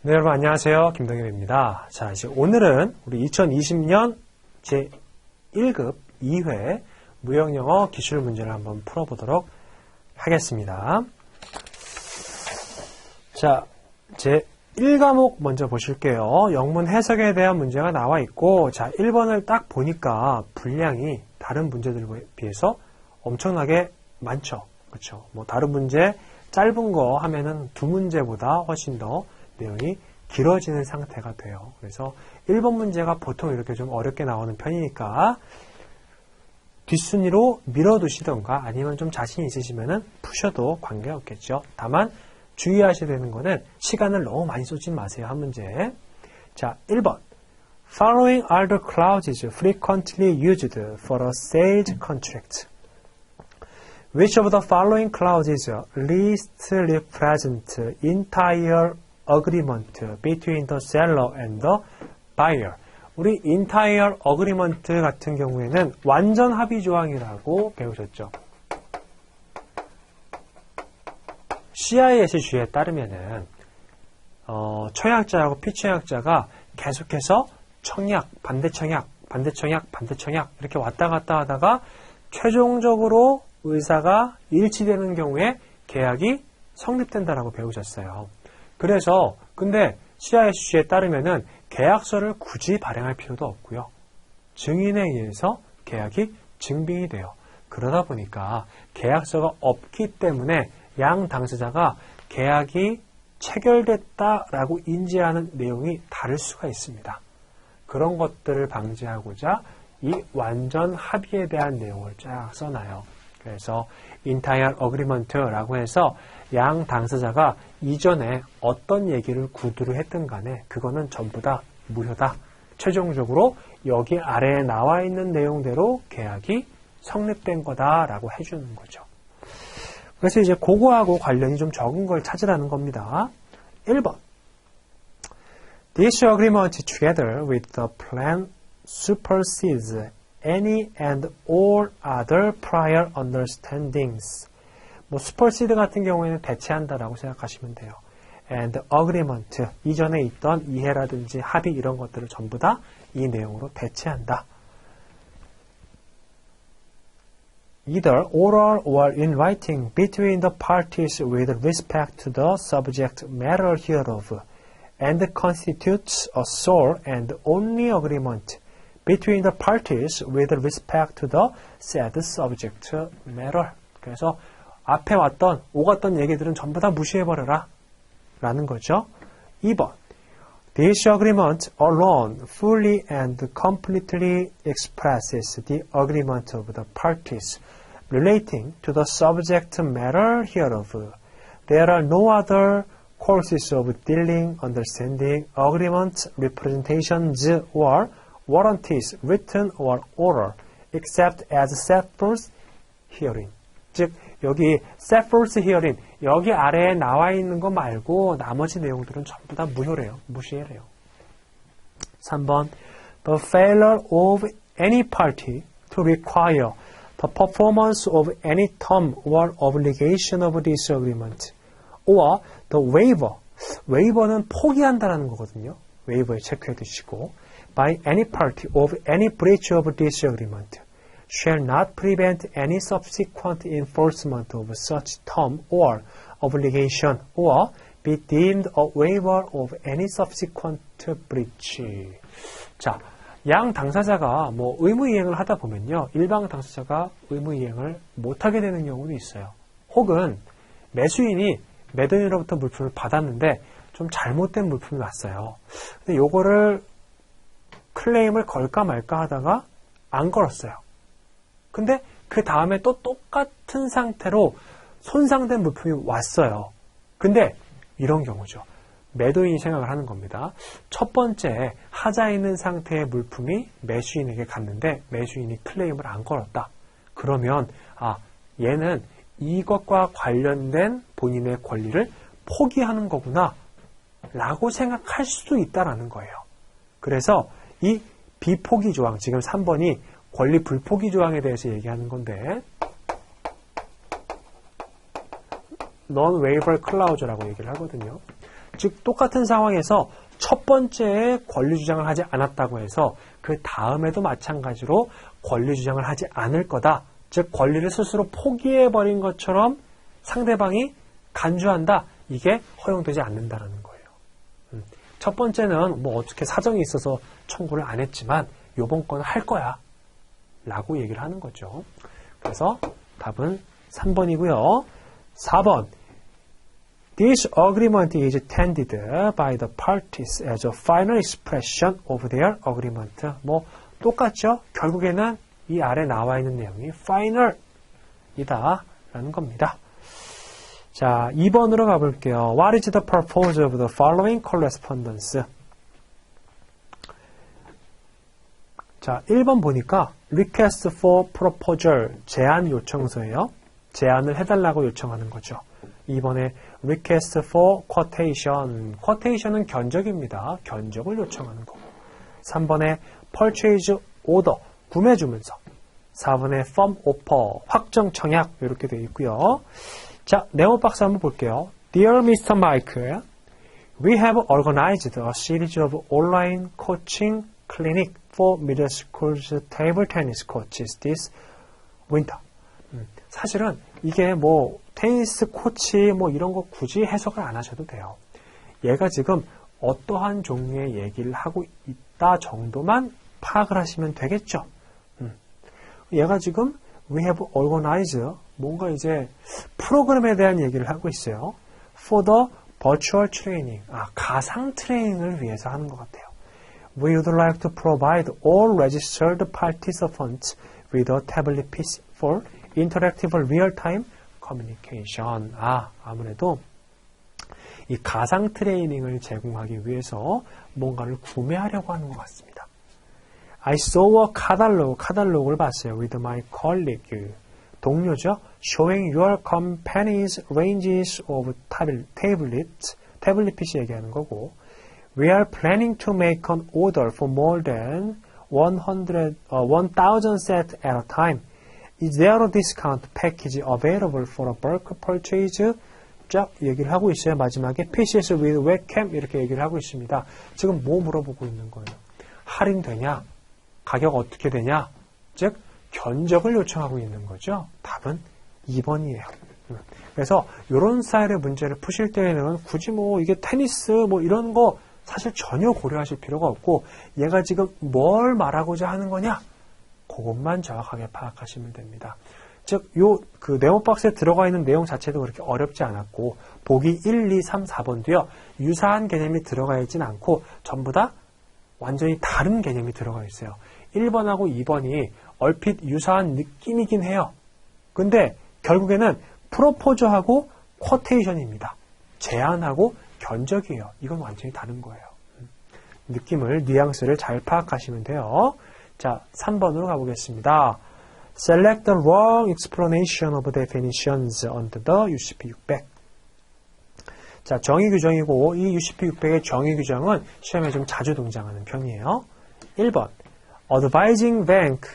네, 여러분 안녕하세요. 김동엽입니다. 자, 이제 오늘은 우리 2020년 제1급 2회 무형영어 기출 문제를 한번 풀어보도록 하겠습니다. 자, 제1과목 먼저 보실게요. 영문 해석에 대한 문제가 나와 있고, 자, 1번을 딱 보니까 분량이 다른 문제들에 비해서 엄청나게 많죠. 그렇죠? 뭐 다른 문제 짧은 거 하면은 두 문제보다 훨씬 더 내용이 길어지는 상태가 돼요. 그래서 1번 문제가 보통 이렇게 좀 어렵게 나오는 편이니까 뒷순위로 밀어두시던가 아니면 좀 자신 있으시면은 푸셔도 관계없겠죠. 다만 주의하셔야 되는 거는 시간을 너무 많이 쏟지 마세요. 한 문제. 자, 1번. Following are the clauses frequently used for a sales contract. Which of the following clauses least represent entire agreement between the seller and the buyer? 우리 entire agreement 같은 경우에는 완전 합의 조항이라고 배우셨죠. CIS주에 따르면은 초약자하고 피초약자가 계속해서 청약, 반대청약, 반대청약, 반대청약 이렇게 왔다 갔다 하다가 최종적으로 의사가 일치되는 경우에 계약이 성립된다라고 배우셨어요. 그래서 근데 CIS주에 따르면은 계약서를 굳이 발행할 필요도 없고요. 증인에 의해서 계약이 증빙이 돼요. 그러다 보니까 계약서가 없기 때문에 양 당사자가 계약이 체결됐다라고 인지하는 내용이 다를 수가 있습니다. 그런 것들을 방지하고자 이 완전 합의에 대한 내용을 쫙 써놔요. 그래서 entire agreement라고 해서 양 당사자가 이전에 어떤 얘기를 구두를 했든 간에 그거는 전부 다 무효다. 최종적으로 여기 아래에 나와 있는 내용대로 계약이 성립된 거다라고 해주는 거죠. 그래서 이제 그거하고 관련이 좀 적은 걸 찾으라는 겁니다. 1번. This agreement together with the plan supersedes any and all other prior understandings. 뭐 supersede 같은 경우에는 대체한다라고 생각하시면 돼요. And agreement, 이전에 있던 이해라든지 합의 이런 것들을 전부 다 이 내용으로 대체한다. Either oral or in writing between the parties with respect to the subject matter hereof, and constitutes a sole and only agreement between the parties with respect to the said subject matter. 그래서 앞에 오갔던 얘기들은 전부 다 무시해버려라 라는 거죠. 2번. This agreement alone fully and completely expresses the agreement of the parties relating to the subject matter hereof. There are no other courses of dealing, understanding, agreement, representations, or warranties, written or oral, except as set forth herein. 즉, 여기 set forth herein, 여기 아래에 나와 있는 거 말고 나머지 내용들은 전부 다 무효래요. 무시해래요. 3번. The failure of any party to require the performance of any term or obligation of this agreement, or the waiver. waiver는 포기한다라는 거거든요. waiver에 체크해 두시고. by any party of any breach of this agreement shall not prevent any subsequent enforcement of such term or obligation, or be deemed a waiver of any subsequent breach. 자, 양 당사자가 뭐 의무이행을 하다 보면요. 일방 당사자가 의무이행을 못하게 되는 경우도 있어요. 혹은 매수인이 매도인으로부터 물품을 받았는데 좀 잘못된 물품이 왔어요. 근데 요거를 클레임을 걸까 말까 하다가 안 걸었어요. 근데 그 다음에 또 똑같은 상태로 손상된 물품이 왔어요. 근데 이런 경우죠. 매도인이 생각을 하는 겁니다. 첫 번째 하자 있는 상태의 물품이 매수인에게 갔는데 매수인이 클레임을 안 걸었다. 그러면 얘는 이것과 관련된 본인의 권리를 포기하는 거구나 라고 생각할 수도 있다라는 거예요. 그래서 이 비포기 조항, 지금 3번이 권리 불포기 조항에 대해서 얘기하는 건데 non-waiver clause라고 얘기를 하거든요. 즉 똑같은 상황에서 첫 번째에 권리 주장을 하지 않았다고 해서 그 다음에도 마찬가지로 권리 주장을 하지 않을 거다. 즉 권리를 스스로 포기해버린 것처럼 상대방이 간주한다. 이게 허용되지 않는다는 거예요. 첫 번째는 뭐 어떻게 사정이 있어서 청구를 안 했지만 요번 건은 할 거야 라고 얘기를 하는 거죠. 그래서 답은 3번이고요. 4번 This agreement is intended by the parties as a final expression of their agreement. 뭐 똑같죠? 결국에는 이 아래 나와 있는 내용이 final이다 라는 겁니다. 자, 2번으로 가볼게요. What is the purpose of the following correspondence? 자, 1번 보니까 request for proposal, 제안 요청서예요. 제안을 해달라고 요청하는 거죠. 2번에 request for quotation, quotation은 견적입니다. 견적을 요청하는 거고. 3번에 purchase order, 구매 주문서. 4번에 firm offer, 확정 청약 이렇게 되어 있고요. 자, 네모 박스 한번 볼게요. Dear Mr. Mike, we have organized a series of online coaching clinic for middle school's table tennis coaches this winter. 사실은 이게 뭐 테니스 코치 뭐 이런 거 굳이 해석을 안 하셔도 돼요. 얘가 지금 어떠한 종류의 얘기를 하고 있다 정도만 파악을 하시면 되겠죠. 얘가 지금 we have organized 뭔가 이제 프로그램에 대한 얘기를 하고 있어요. For the virtual training. 가상 트레이닝을 위해서 하는 것 같아요. We would like to provide all registered participants with a tablet PC for interactive real-time communication. 아무래도 이 가상 트레이닝을 제공하기 위해서 뭔가를 구매하려고 하는 것 같습니다. I saw a catalog, 카탈로그를 봤어요. With my colleague. 동료죠. Showing your company's ranges of tablet PC 얘기하는 거고. We are planning to make an order for more than 1,000 sets at a time. Is there a discount package available for a bulk purchase? 쫙 얘기를 하고 있어요. 마지막에 PCS with webcam 이렇게 얘기를 하고 있습니다. 지금 뭐 물어보고 있는 거예요? 할인되냐? 가격 어떻게 되냐? 즉 견적을 요청하고 있는 거죠. 답은 2번이에요. 그래서 이런 스타일의 문제를 푸실 때에는 굳이 뭐 이게 테니스 뭐 이런 거 사실 전혀 고려하실 필요가 없고 얘가 지금 뭘 말하고자 하는 거냐? 그것만 정확하게 파악하시면 됩니다. 즉, 그 네모 박스에 들어가 있는 내용 자체도 그렇게 어렵지 않았고 보기 1, 2, 3, 4번도요. 유사한 개념이 들어가 있진 않고 전부 다 완전히 다른 개념이 들어가 있어요. 1번하고 2번이 얼핏 유사한 느낌이긴 해요. 근데 결국에는 프로포즈하고 쿼테이션입니다. 제안하고 견적이에요. 이건 완전히 다른 거예요. 느낌을, 뉘앙스를 잘 파악하시면 돼요. 자, 3번으로 가보겠습니다. Select the wrong explanation of definitions under the UCP 600. 자, 정의 규정이고 이 UCP 600의 정의 규정은 시험에 좀 자주 등장하는 편이에요. 1번. Advising bank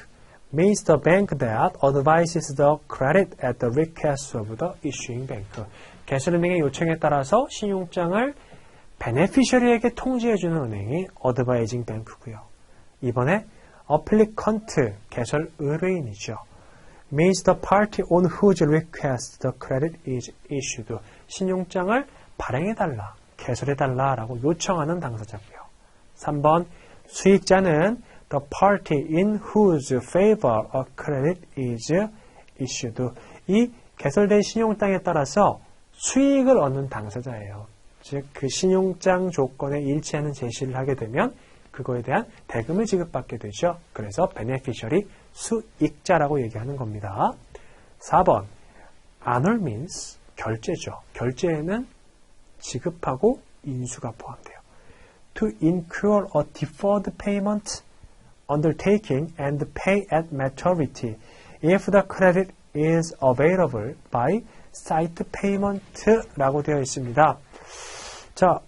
means the bank that advises the credit at the request of the issuing bank. 개설은행의 요청에 따라서 신용장을 베네피셔리에게 통지해주는 은행이 advising bank고요. 이번에 applicant, 개설 의뢰인이죠. means the party on whose request the credit is issued. 신용장을 발행해달라, 개설해달라 라고 요청하는 당사자고요. 3번, 수익자는 the party in whose favor a credit is issued. 이 개설된 신용장에 따라서 수익을 얻는 당사자예요. 즉, 그 신용장 조건에 일치하는 제시를 하게 되면 그거에 대한 대금을 지급받게 되죠. 그래서 beneficiary, 수익자라고 얘기하는 겁니다. 4번, annual means, 결제죠. 결제에는 지급하고 인수가 포함돼요. To incur a deferred payment undertaking and pay at maturity if the credit is available by sight payment라고 되어 있습니다. 자,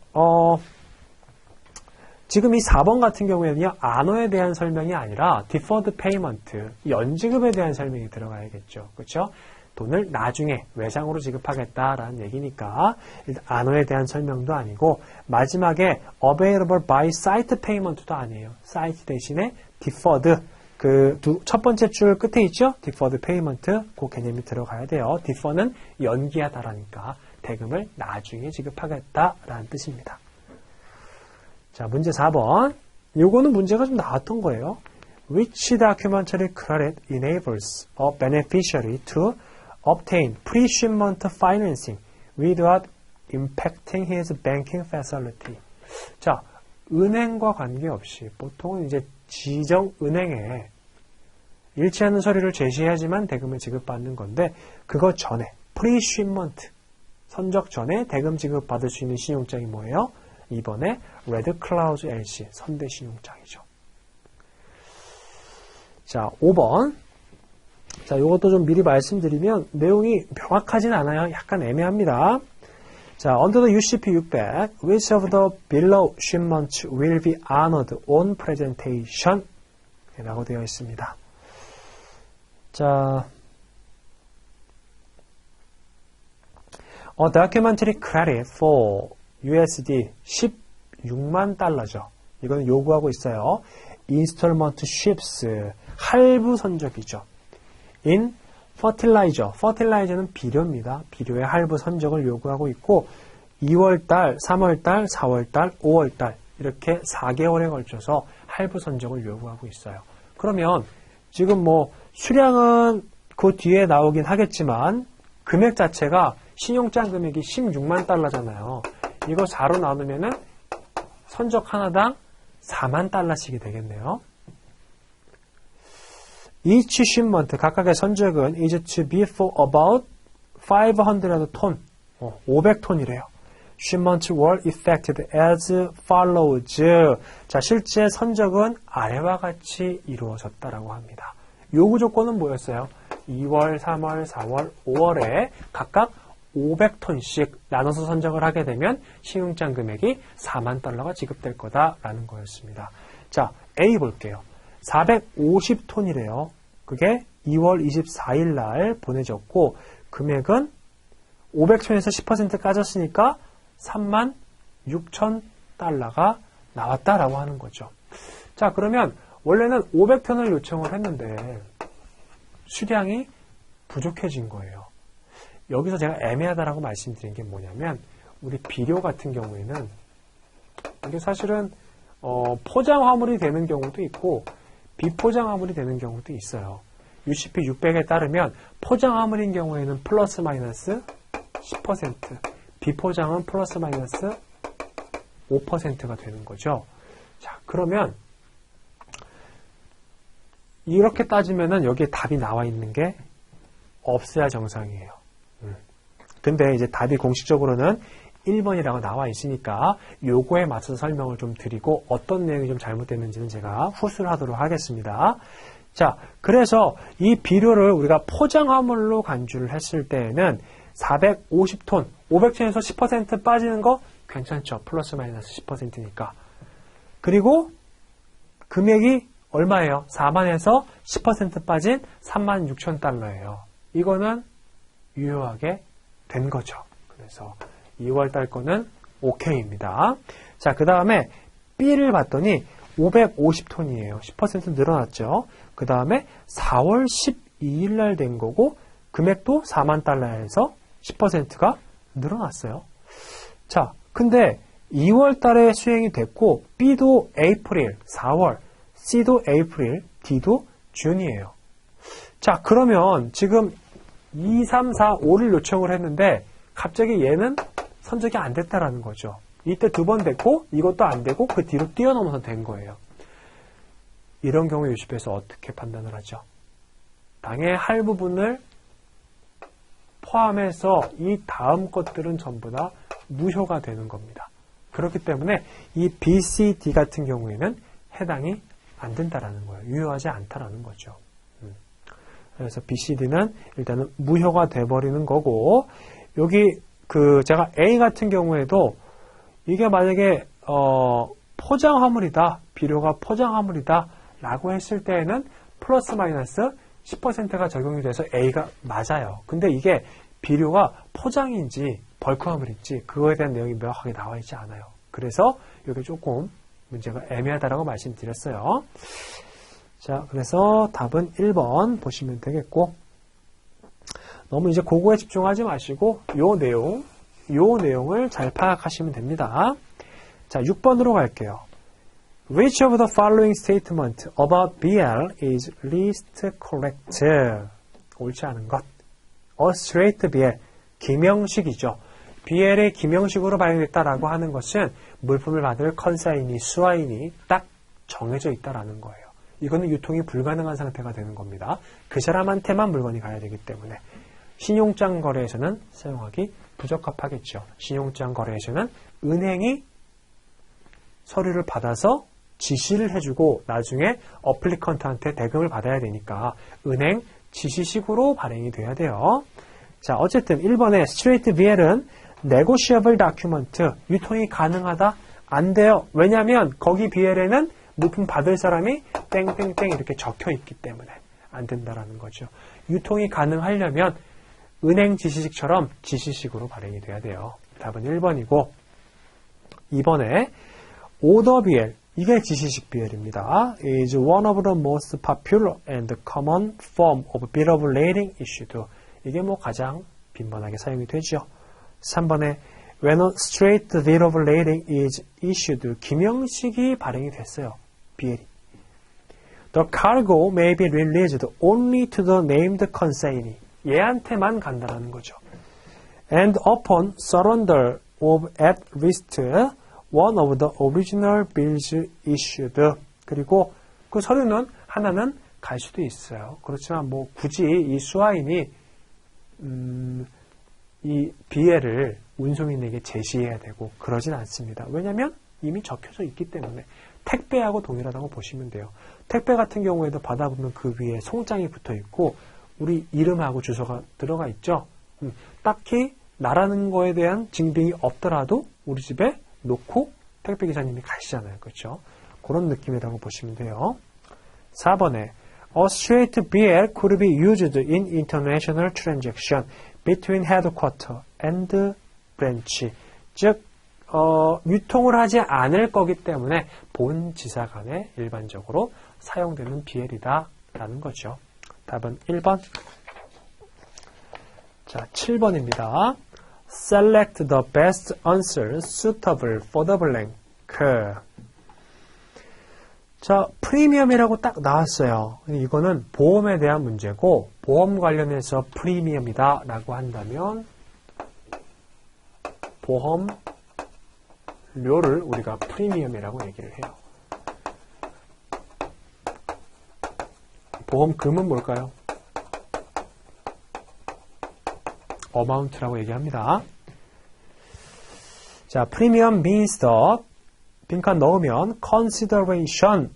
지금 이 4번 같은 경우에는요, 안어에 대한 설명이 아니라 deferred payment, 연지급에 대한 설명이 들어가야겠죠. 그렇죠? 돈을 나중에 외상으로 지급하겠다라는 얘기니까 일단 안어에 대한 설명도 아니고 마지막에 available by site payment도 아니에요. site 대신에 deferred 그 첫 번째 줄 끝에 있죠? deferred payment 그 개념이 들어가야 돼요. defer는 연기하다라니까 대금을 나중에 지급하겠다라는 뜻입니다. 자, 문제 4번. 요거는 문제가 좀 나왔던 거예요. Which documentary credit enables a beneficiary to obtain pre-shipment financing without impacting his banking facility? 자, 은행과 관계없이 보통은 이제 지정 은행에 일치하는 서류를 제시해야지만 대금을 지급받는 건데 그거 전에 pre-shipment 선적 전에 대금 지급받을 수 있는 신용장이 뭐예요? 이번에 Red Cloud LC 선대 신용장이죠. 자, 5번. 자, 이것도 좀 미리 말씀드리면 내용이 명확하진 않아요. 약간 애매합니다. 자, under the UCP 600, which of the below shipments will be honored on presentation? 라고 되어 있습니다. 자, a documentary credit for USD 16만 달러죠. 이거는 요구하고 있어요. installment ships 할부 선적이죠. in fertilizer, fertilizer는 비료입니다. 비료의 할부 선적을 요구하고 있고 2월달, 3월달, 4월달, 5월달 이렇게 4개월에 걸쳐서 할부 선적을 요구하고 있어요. 그러면 지금 뭐 수량은 그 뒤에 나오긴 하겠지만 금액 자체가 신용장 금액이 16만 달러잖아요. 이거 4로 나누면은 선적 하나당 4만 달러씩이 되겠네요. Each shipment, 각각의 선적은 is to be for about 500 톤, 500톤이래요. Shipments were effected as follows. 자, 실제 선적은 아래와 같이 이루어졌다라고 합니다. 요구 조건은 뭐였어요? 2월, 3월, 4월, 5월에 각각 500톤씩 나눠서 선적을 하게 되면 신용장 금액이 4만 달러가 지급될 거다라는 거였습니다. 자, A 볼게요. 450톤이래요. 그게 2월 24일 날 보내졌고 금액은 500톤에서 10% 까졌으니까 3만 6천 달러가 나왔다라고 하는 거죠. 자, 그러면 원래는 500톤을 요청을 했는데 수량이 부족해진 거예요. 여기서 제가 애매하다라고 말씀드린 게 뭐냐면 우리 비료 같은 경우에는 이게 사실은 포장 화물이 되는 경우도 있고 비포장 화물이 되는 경우도 있어요. UCP 600에 따르면 포장 화물인 경우에는 플러스 마이너스 10%, 비포장은 플러스 마이너스 5%가 되는 거죠. 자, 그러면 이렇게 따지면은 여기에 답이 나와 있는 게 없어야 정상이에요. 근데 이제 답이 공식적으로는 1번이라고 나와 있으니까 요거에 맞춰서 설명을 좀 드리고 어떤 내용이 좀 잘못됐는지는 제가 후수를 하도록 하겠습니다. 자, 그래서 이 비료를 우리가 포장 화물로 간주를 했을 때에는 450톤, 500톤에서 10% 빠지는 거 괜찮죠. 플러스 마이너스 10%니까. 그리고 금액이 얼마예요? 4만에서 10% 빠진 3만 6천 달러예요. 이거는 유효하게 된 거죠. 그래서 2월 달 거는 OK입니다. 자, 그 다음에 B를 봤더니 550톤이에요. 10% 늘어났죠. 그 다음에 4월 12일 날 된 거고 금액도 4만 달러에서 10%가 늘어났어요. 자, 근데 2월 달에 수행이 됐고 B도 에이프릴, 4월, C도 에이프릴, D도 준이에요. 자, 그러면 지금 2, 3, 4, 5를 요청을 했는데 갑자기 얘는 선적이 안 됐다라는 거죠. 이때 두 번 됐고 이것도 안 되고 그 뒤로 뛰어넘어서 된 거예요. 이런 경우 UCP에서 어떻게 판단을 하죠? 당의 할 부분을 포함해서 이 다음 것들은 전부 다 무효가 되는 겁니다. 그렇기 때문에 이 B, C, D 같은 경우에는 해당이 안 된다라는 거예요. 유효하지 않다라는 거죠. 그래서 B, C, D는 일단은 무효가 돼버리는 거고 여기 제가 A 같은 경우에도 이게 만약에 포장 화물이다, 비료가 포장 화물이다 라고 했을 때에는 플러스 마이너스 10%가 적용이 돼서 A가 맞아요. 근데 이게 비료가 포장인지 벌크화물인지 그거에 대한 내용이 명확하게 나와 있지 않아요. 그래서 이게 조금 문제가 애매하다라고 말씀드렸어요. 자, 그래서 답은 1번 보시면 되겠고, 너무 이제 그거에 집중하지 마시고 요 내용을 잘 파악하시면 됩니다. 자, 6번으로 갈게요. Which of the following statement about BL is least correct? 옳지 않은 것. A straight BL, 기명식이죠. BL의 기명식으로 발행됐다라고 하는 것은 물품을 받을 컨사인이, 수화인이 딱 정해져 있다라는 거예요. 이거는 유통이 불가능한 상태가 되는 겁니다. 그 사람한테만 물건이 가야 되기 때문에. 신용장 거래에서는 사용하기 부적합하겠죠. 신용장 거래에서는 은행이 서류를 받아서 지시를 해주고 나중에 어플리컨트한테 대금을 받아야 되니까 은행 지시식으로 발행이 돼야 돼요. 자, 어쨌든 1번의 straight BL은 negotiable document, 유통이 가능하다? 안 돼요. 왜냐하면 거기 BL에는 물품 받을 사람이 땡땡땡 이렇게 적혀 있기 때문에 안 된다라는 거죠. 유통이 가능하려면 은행 지시식처럼 지시식으로 발행이 돼야 돼요. 답은 1번이고 2번에 order BL, 이게 지시식 BL입니다. is one of the most popular and common form of bill of lading issued. 이게 뭐 가장 빈번하게 사용이 되죠. 3번에 when a straight bill of lading is issued, 기명식이 발행이 됐어요. BL이. The cargo may be released only to the named consignee. 얘한테만 간다라는 거죠. And upon surrender of at least one of the original bills issued. 그리고 그 서류는 하나는 갈 수도 있어요. 그렇지만 뭐 굳이 이 수화인이 이 BL을 운송인에게 제시해야 되고 그러진 않습니다. 왜냐하면 이미 적혀져 있기 때문에 택배하고 동일하다고 보시면 돼요. 택배 같은 경우에도 받아보면 그 위에 송장이 붙어 있고 우리 이름하고 주소가 들어가 있죠. 딱히 나라는 거에 대한 증빙이 없더라도 우리 집에 놓고 택배기사님이 가시잖아요. 그렇죠? 그런 느낌이라고 보시면 돼요. 4번에 A straight BL could be used in international transaction between headquarter and branch. 즉, 유통을 하지 않을 거기 때문에 본 지사 간에 일반적으로 사용되는 BL이다 라는 거죠. 답은 1번. 자, 7번입니다. Select the best answer suitable for the blank. 자, 프리미엄이라고 딱 나왔어요. 이거는 보험에 대한 문제고 보험 관련해서 프리미엄이다 라고 한다면 보험료를 우리가 프리미엄이라고 얘기를 해요. 보험금은 뭘까요? amount라고 얘기합니다. 자, premium means the 빈칸 넣으면 consideration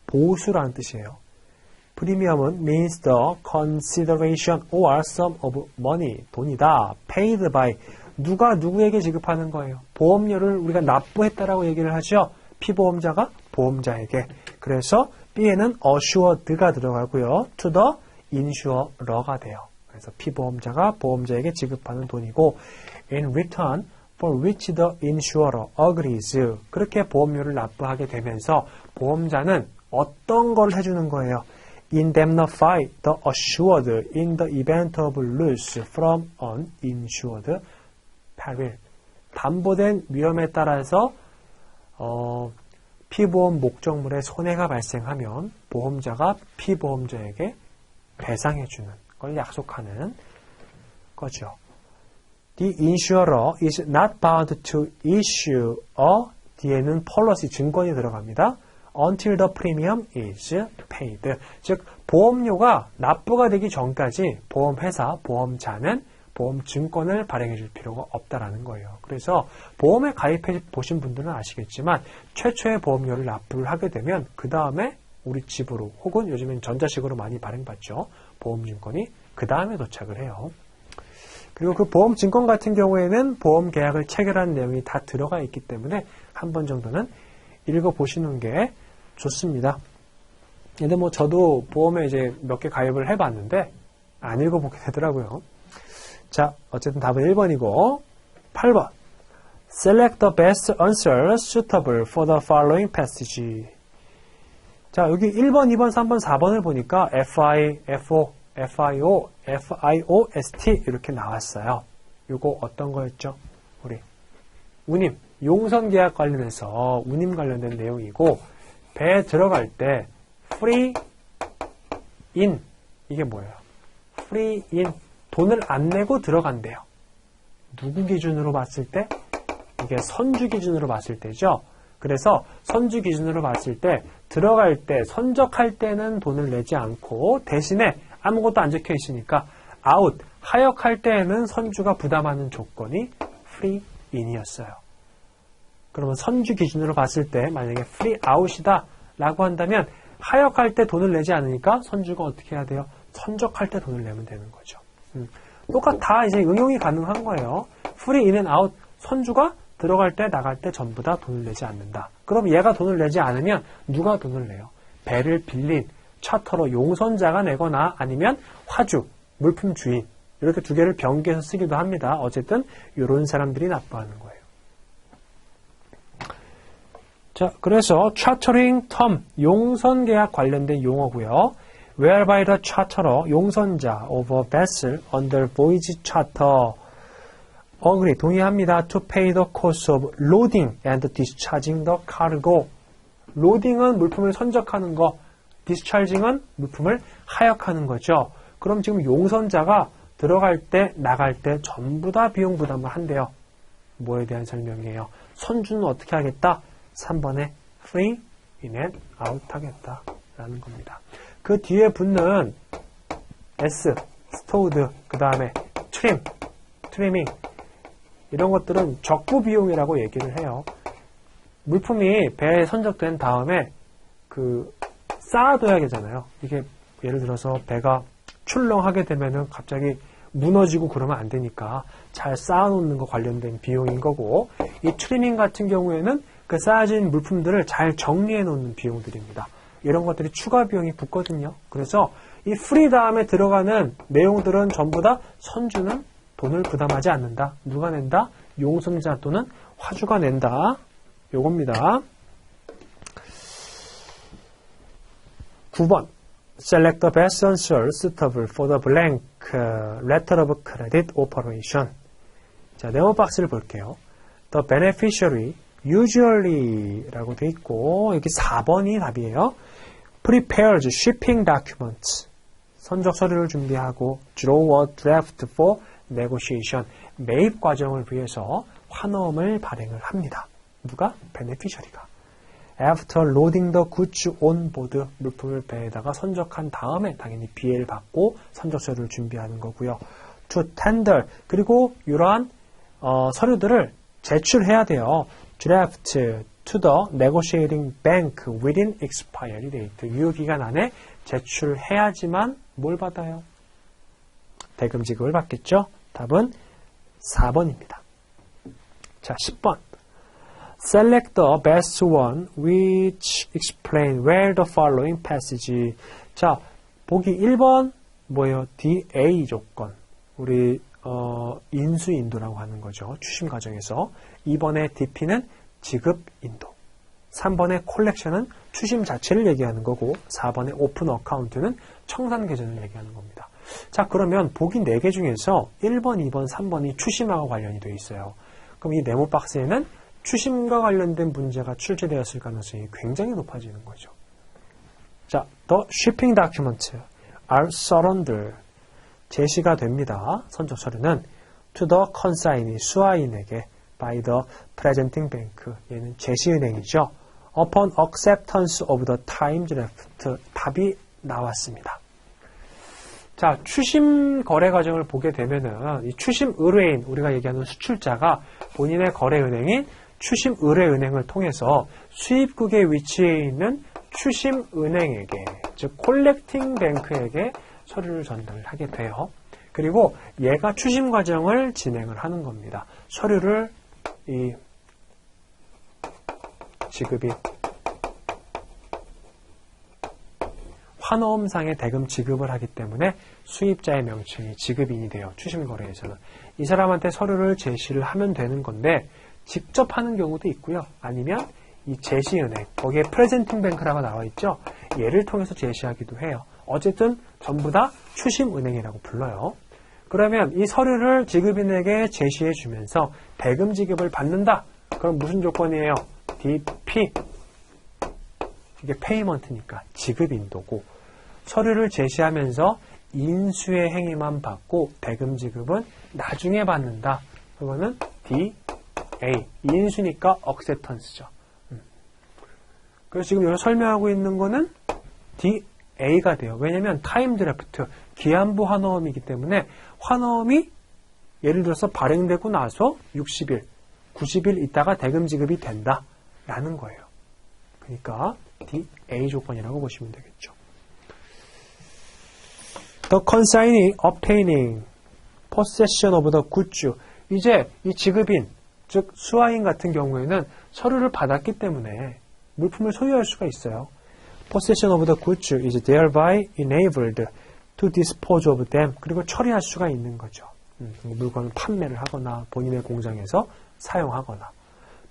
보수라는 뜻이에요. 프리미엄은 means the consideration or sum of money 돈이다. paid by 누가 누구에게 지급하는 거예요. 보험료를 우리가 납부했다라고 얘기를 하죠. 피보험자가 보험자에게. 그래서 B에는 assured가 들어가고요. to the insurer가 돼요. 그래서 피보험자가 보험자에게 지급하는 돈이고 in return for which the insurer agrees. 그렇게 보험료를 납부하게 되면서 보험자는 어떤 걸 해주는 거예요? indemnify the assured in the event of loss from an insured peril. 담보된 위험에 따라서 피보험 목적물에 손해가 발생하면 보험자가 피보험자에게 배상해주는 걸 약속하는 거죠. The insurer is not bound to issue a 뒤에는 policy 증권이 들어갑니다. until the premium is paid. 즉 보험료가 납부가 되기 전까지 보험회사, 보험자는 보험증권을 발행해 줄 필요가 없다라는 거예요. 그래서 보험에 가입해 보신 분들은 아시겠지만 최초의 보험료를 납부를 하게 되면 그 다음에 우리 집으로 혹은 요즘엔 전자식으로 많이 발행받죠. 보험증권이 그 다음에 도착을 해요. 그리고 그 보험증권 같은 경우에는 보험계약을 체결하는 내용이 다 들어가 있기 때문에 한 번 정도는 읽어보시는 게 좋습니다. 근데 뭐 저도 보험에 이제 몇 개 가입을 해봤는데 안 읽어보게 되더라고요. 자, 어쨌든 답은 1번이고 8번. Select the best answer suitable for the following passage. 자, 여기 1번, 2번, 3번, 4번을 보니까 FI, FO, FIO, FIOST 이렇게 나왔어요. 이거 어떤 거였죠? 우리 운임, 용선계약 관련해서 운임 관련된 내용이고 배에 들어갈 때 free in 이게 뭐예요? free in 돈을 안 내고 들어간대요. 누구 기준으로 봤을 때? 이게 선주 기준으로 봤을 때죠. 그래서 선주 기준으로 봤을 때 들어갈 때 선적할 때는 돈을 내지 않고 대신에 아무것도 안 적혀 있으니까 out 하역할 때에는 선주가 부담하는 조건이 free in이었어요. 그러면 선주 기준으로 봤을 때 만약에 free out이다 라고 한다면 하역할 때 돈을 내지 않으니까 선주가 어떻게 해야 돼요? 선적할 때 돈을 내면 되는 거죠. 똑같아 이제 응용이 가능한 거예요. free in and out 선주가 들어갈 때 나갈 때 전부 다 돈을 내지 않는다. 그럼 얘가 돈을 내지 않으면 누가 돈을 내요? 배를 빌린 차터로 용선자가 내거나 아니면 화주, 물품 주인 이렇게 두 개를 병기해서 쓰기도 합니다. 어쨌든 이런 사람들이 납부하는 거예요. 자, 그래서 chartering term, 용선 계약 관련된 용어고요. whereby the charterer, 용선자 of a vessel under voyage charter agree, 동의합니다. to pay the cost of loading and discharging the cargo. loading은 물품을 선적하는 거, discharging은 물품을 하역하는 거죠. 그럼 지금 용선자가 들어갈 때, 나갈 때 전부 다 비용 부담을 한대요. 뭐에 대한 설명이에요? 선주는 어떻게 하겠다? 3번에 free in and out 하겠다 라는 겁니다. 그 뒤에 붙는 S, stowed, 그 다음에 trim, trimming 이런 것들은 적부 비용이라고 얘기를 해요. 물품이 배에 선적된 다음에 쌓아둬야 되잖아요. 이게 예를 들어서 배가 출렁하게 되면은 갑자기 무너지고 그러면 안 되니까 잘 쌓아놓는 거 관련된 비용인 거고, 이 트리밍 같은 경우에는 그 쌓아진 물품들을 잘 정리해 놓는 비용들입니다. 이런 것들이 추가 비용이 붙거든요. 그래서 이 free 다음에 들어가는 내용들은 전부 다 선주는 돈을 부담하지 않는다. 누가 낸다? 용선자 또는 화주가 낸다. 요겁니다. 9번. Select the best answer suitable for the blank letter of credit operation. 자, 네모 박스를 볼게요. The beneficiary usually 라고 돼 있고 여기 4번이 답이에요. Prepares shipping documents. 선적 서류를 준비하고 draw a draft for negotiation. 매입 과정을 위해서 환엄을 발행을 합니다. 누가? beneficiary가. After loading the goods on board, 물품을 배에다가 선적한 다음에 당연히 비해를 받고 선적 서류를 준비하는 거고요. To tender, 그리고 이러한 서류들을 제출해야 돼요. Draft to the negotiating bank within expiry date. 유효기간 안에 제출해야지만 뭘 받아요? 대금 지급을 받겠죠? 답은 4번입니다. 자, 10번. Select the best one which explain where the following passage. 자, 보기 1번 뭐예요? DA 조건. 우리 인수 인도라고 하는 거죠. 추심 과정에서. 2번의 DP는 지급 인도. 3번의 콜렉션은 추심 자체를 얘기하는 거고 4번의 오픈 어카운트는 청산 계좌를 얘기하는 겁니다. 자, 그러면 보기 4개 중에서 1번, 2번, 3번이 추심하고 관련이 되어 있어요. 그럼 이 네모 박스에는 추심과 관련된 문제가 출제되었을 가능성이 굉장히 높아지는 거죠. 자, the shipping documents are surrendered. 제시가 됩니다. 선적 서류는 to the consignee, 수하인에게 by the presenting bank. 얘는 제시은행이죠. upon acceptance of the time draft. 답이 나왔습니다. 자, 추심 거래 과정을 보게 되면은 이 추심 의뢰인, 우리가 얘기하는 수출자가 본인의 거래은행인 추심 의뢰은행을 통해서 수입국에 위치해 있는 추심은행에게, 즉 콜렉팅 뱅크에게 서류를 전달하게 돼요. 그리고 얘가 추심 과정을 진행을 하는 겁니다. 서류를 이 지급이 환어음상의 대금 지급을 하기 때문에 수입자의 명칭이 지급인이 돼요. 추심거래에서는. 이 사람한테 서류를 제시를 하면 되는 건데 직접 하는 경우도 있고요. 아니면 이 제시은행, 거기에 프레젠팅 뱅크라고 나와 있죠. 얘를 통해서 제시하기도 해요. 어쨌든 전부 다 추심은행이라고 불러요. 그러면 이 서류를 지급인에게 제시해 주면서 대금 지급을 받는다. 그럼 무슨 조건이에요? DP. 이게 페이먼트니까 지급인도고, 서류를 제시하면서 인수의 행위만 받고 대금 지급은 나중에 받는다. 그거는 DA. 인수니까 acceptance죠. 그래서 지금 여기 설명하고 있는 거는 DA가 돼요. 왜냐면 타임 드래프트, 기한부 환어음이기 때문에 환어음이 예를 들어서 발행되고 나서 60일, 90일 있다가 대금 지급이 된다라는 거예요. 그러니까 DA 조건이라고 보시면 되겠죠. The consignee obtaining possession of the goods. 이제 이 지급인, 즉 수화인 같은 경우에는 서류를 받았기 때문에 물품을 소유할 수가 있어요. Possession of the goods is thereby enabled to dispose of them. 그리고 처리할 수가 있는 거죠. 물건을 판매를 하거나 본인의 공장에서 사용하거나.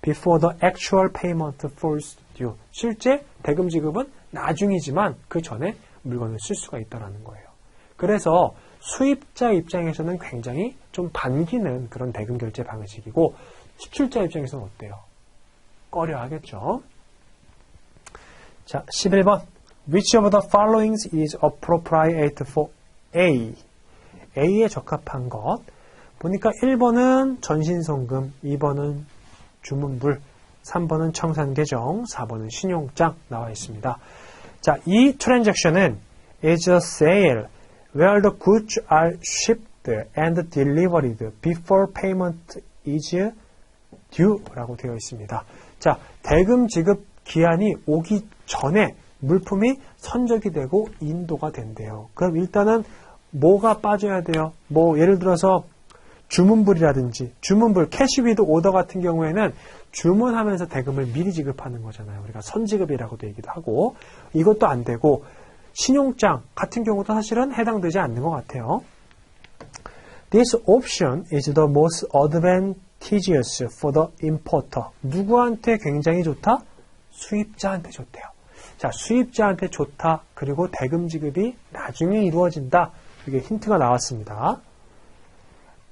Before the actual payment falls due. 실제 대금 지급은 나중이지만 그 전에 물건을 쓸 수가 있다는 거예요. 그래서 수입자 입장에서는 굉장히 좀 반기는 그런 대금 결제 방식이고, 수출자 입장에서는 어때요? 꺼려 하겠죠. 자, 11번. Which of the following is appropriate for A? A에 적합한 것. 보니까 1번은 전신송금, 2번은 주문불, 3번은 청산계정, 4번은 신용장 나와 있습니다. 자, 이 트랜잭션은 is a sale where the goods are shipped and delivered before payment is due 라고 되어 있습니다. 자, 대금 지급 기한이 오기 전에 물품이 선적이 되고 인도가 된대요. 그럼 일단은 뭐가 빠져야 돼요? 뭐 예를 들어서 주문불이라든지, 주문불, 캐시 위드 오더 같은 경우에는 주문하면서 대금을 미리 지급하는 거잖아요. 우리가 선지급이라고도 얘기도 하고, 이것도 안 되고, 신용장 같은 경우도 사실은 해당되지 않는 것 같아요. This option is the most advantageous for the importer. 누구한테 굉장히 좋다? 수입자한테 좋대요. 자, 수입자한테 좋다. 그리고 대금 지급이 나중에 이루어진다. 이게 힌트가 나왔습니다.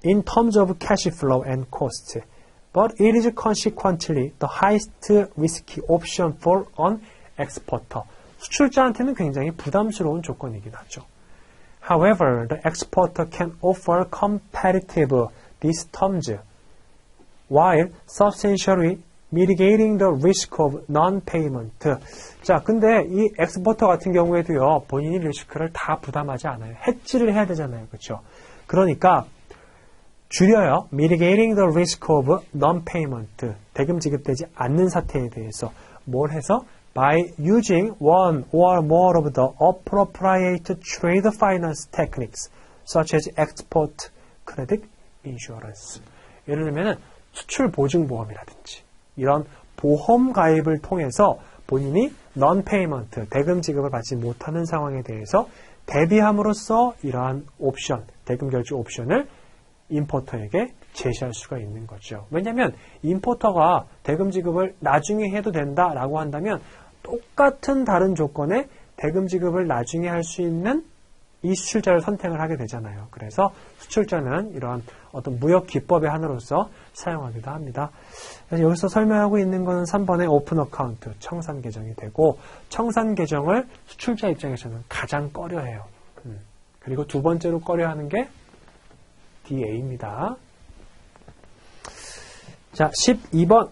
In terms of cash flow and cost, but it is consequently the highest risky option for an exporter. 수출자한테는 굉장히 부담스러운 조건이긴 하죠. However, the exporter can offer competitive these terms while substantially mitigating the risk of non-payment. 자, 근데 이 엑스포터 같은 경우에도요, 본인이 리스크를 다 부담하지 않아요. 해지를 해야 되잖아요. 그렇죠? 그러니까 줄여요. mitigating the risk of non-payment. 대금 지급되지 않는 사태에 대해서 뭘 해서 by using one or more of the appropriate trade finance techniques such as export credit insurance. 예를 들면 수출 보증 보험이라든지 이런 보험 가입을 통해서 본인이 non-payment, 대금 지급을 받지 못하는 상황에 대해서 대비함으로써 이러한 옵션, 대금 결제 옵션을 임포터에게 제시할 수가 있는 거죠. 왜냐하면 임포터가 대금 지급을 나중에 해도 된다라고 한다면 똑같은 다른 조건에 대금 지급을 나중에 할 수 있는 이 수출자를 선택을 하게 되잖아요. 그래서 수출자는 이러한 어떤 무역 기법의 하나로서 사용하기도 합니다. 그래서 여기서 설명하고 있는 것은 3번의 오픈 어카운트, 청산 계정이 되고, 청산 계정을 수출자 입장에서는 가장 꺼려해요. 그리고 두 번째로 꺼려하는 게 DA입니다. 자, 12번.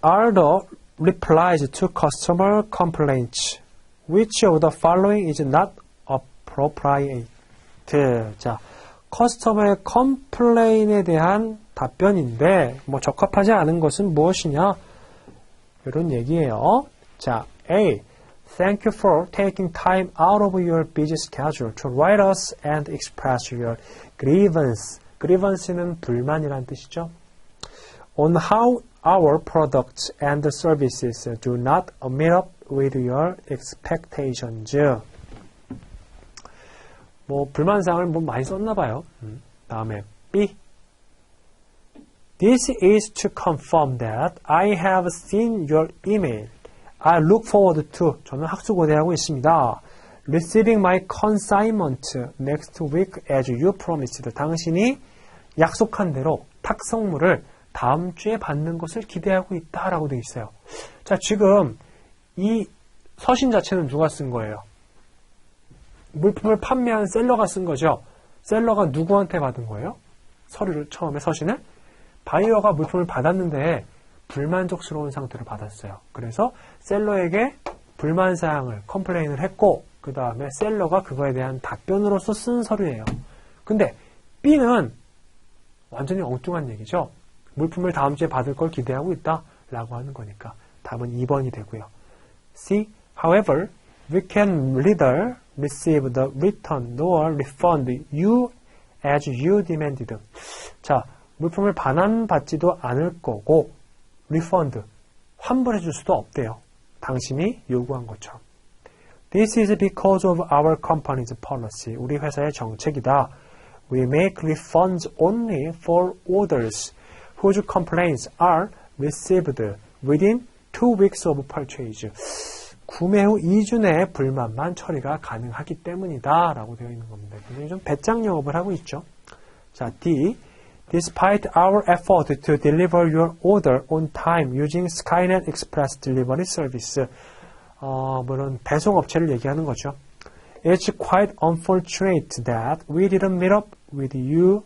Are the replies to customer complaints? Which of the following is not appropriate? 자, 커스터머의 컴플레인에 대한 답변인데, 뭐 적합하지 않은 것은 무엇이냐? 이런 얘기예요. 자, A. Thank you for taking time out of your busy schedule to write us and express your grievance. grievance는 불만이란 뜻이죠. On how our products and services do not meet up with your expectations. 뭐 불만사항을 뭐 많이 썼나 봐요. 다음에 B. This is to confirm that I have seen your email. I look forward to. 저는 학수고대하고 있습니다. Receiving my consignment next week as you promised. 당신이 약속한 대로 탁송물을 다음 주에 받는 것을 기대하고 있다라고 되어 있어요. 자, 지금 이 서신 자체는 누가 쓴 거예요? 물품을 판매한 셀러가 쓴 거죠. 셀러가 누구한테 받은 거예요? 서류를 처음에 서신을? 바이어가 물품을 받았는데 불만족스러운 상태로 받았어요. 그래서 셀러에게 불만사항을 컴플레인을 했고 그 다음에 셀러가 그거에 대한 답변으로서 쓴 서류예요. 근데 B는 완전히 엉뚱한 얘기죠. 물품을 다음 주에 받을 걸 기대하고 있다 라고 하는 거니까 답은 2번이 되고요. C. However, we can neither receive the return nor refund you as you demanded. 자, 물품을 반환받지도 않을 거고 refund, 환불해 줄 수도 없대요. 당신이 요구한 것처럼. This is because of our company's policy. 우리 회사의 정책이다. We make refunds only for orders whose complaints are received within 2 weeks of purchase. 구매 후 2주 내에 불만만 처리가 가능하기 때문이다 라고 되어 있는 겁니다. 굉장히 좀 배짱 영업을 하고 있죠. 자, D. Despite our effort to deliver your order on time using Skynet Express Delivery Service. 물론 배송업체를 얘기하는 거죠. It's quite unfortunate that we didn't meet up with you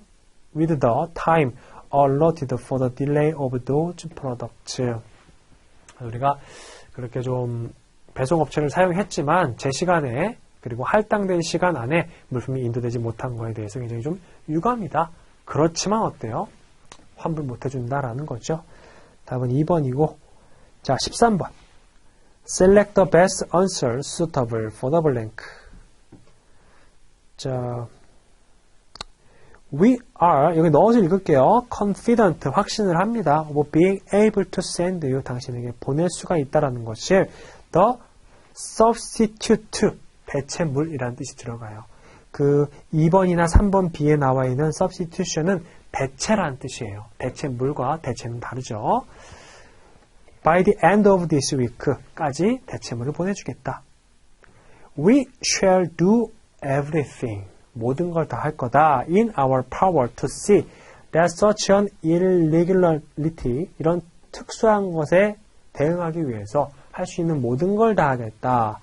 with the time allotted for the delay of those products. 우리가 그렇게 좀 배송업체를 사용했지만 제 시간에 그리고 할당된 시간 안에 물품이 인도되지 못한 거에 대해서 굉장히 좀 유감이다. 그렇지만 어때요? 환불 못 해준다라는 거죠. 답은 2번이고 자 13번 Select the best answer suitable for the blank. 자 We are 여기 넣어서 읽을게요. Confident 확신을 합니다. of being able to send you 당신에게 보낼 수가 있다라는 것을 the substitute 배체물이라는 뜻이 들어가요. 그 2번이나 3번 B에 나와 있는 substitution은 배체라는 뜻이에요. 배체물과 대체는 다르죠. By the end of this week까지 대체물을 보내주겠다. We shall do everything. 모든 걸 다 할 거다. In our power to see that such an irregularity 이런 특수한 것에 대응하기 위해서 할 수 있는 모든 걸 다 하겠다.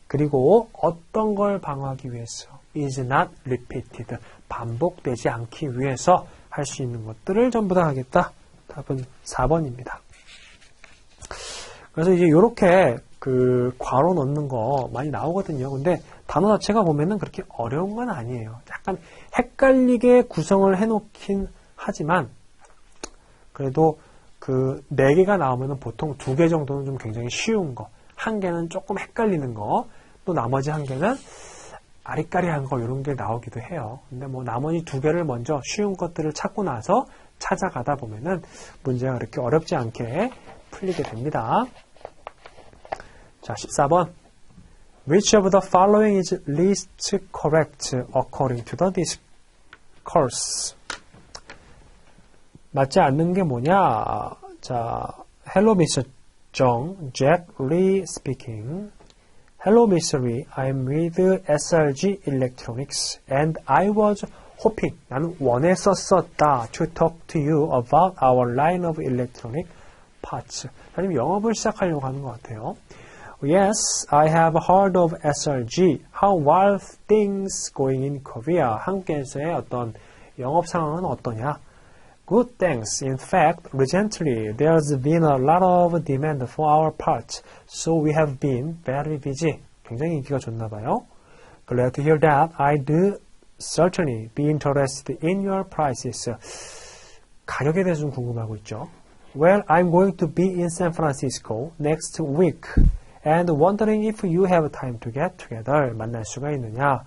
그리고 어떤 걸 방어하기 위해서 is not repeated. 반복되지 않기 위해서 할 수 있는 것들을 전부 다 하겠다. 답은 4번입니다. 그래서 이제 이렇게 그 괄호 넣는 거 많이 나오거든요. 근데 단어 자체가 보면은 그렇게 어려운 건 아니에요. 약간 헷갈리게 구성을 해놓긴 하지만 그래도 그 4개가 나오면은 보통 2개 정도는 좀 굉장히 쉬운 거, 1개는 조금 헷갈리는 거, 또 나머지 1개는 아리까리한 거 이런 게 나오기도 해요. 근데 뭐 나머지 2개를 먼저 쉬운 것들을 찾고 나서 찾아가다 보면은 문제가 그렇게 어렵지 않게 풀리게 됩니다. 자, 14번. Which of the following is least correct according to the discourse? 맞지 않는 게 뭐냐? 자, Hello, Mr. Jung. Jack Lee speaking. Hello, Mr. Lee. I'm with SRG Electronics and I was hoping, 나는 원했었다 to talk to you about our line of electronic parts. 아니면 영업을 시작하려고 하는 것 같아요. Yes, I have heard of SRG. How are things going in Korea? 한국에서의 어떤 영업 상황은 어떠냐? Good, thanks. In fact, recently there's been a lot of demand for our parts, so we have been very busy. 굉장히 인기가 좋나 봐요. Glad to hear that. I'd certainly be interested in your prices. 가격에 대해서 좀 궁금하고 있죠. Well, I'm going to be in San Francisco next week. And wondering if you have time to get together. 만날 수가 있느냐?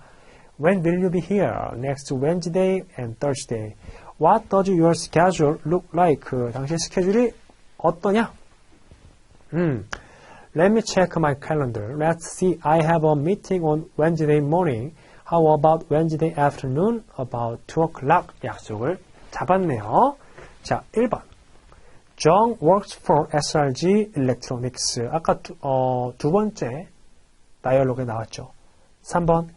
When will you be here? Next Wednesday and Thursday. What does your schedule look like? 당신 스케줄이 어떠냐? Let me check my calendar. Let's see. I have a meeting on Wednesday morning. How about Wednesday afternoon? About 2 o'clock. 약속을 잡았네요. 자, 1번. John works for SRG Electronics. 아까 두 번째 다이얼로그에 나왔죠. 3번.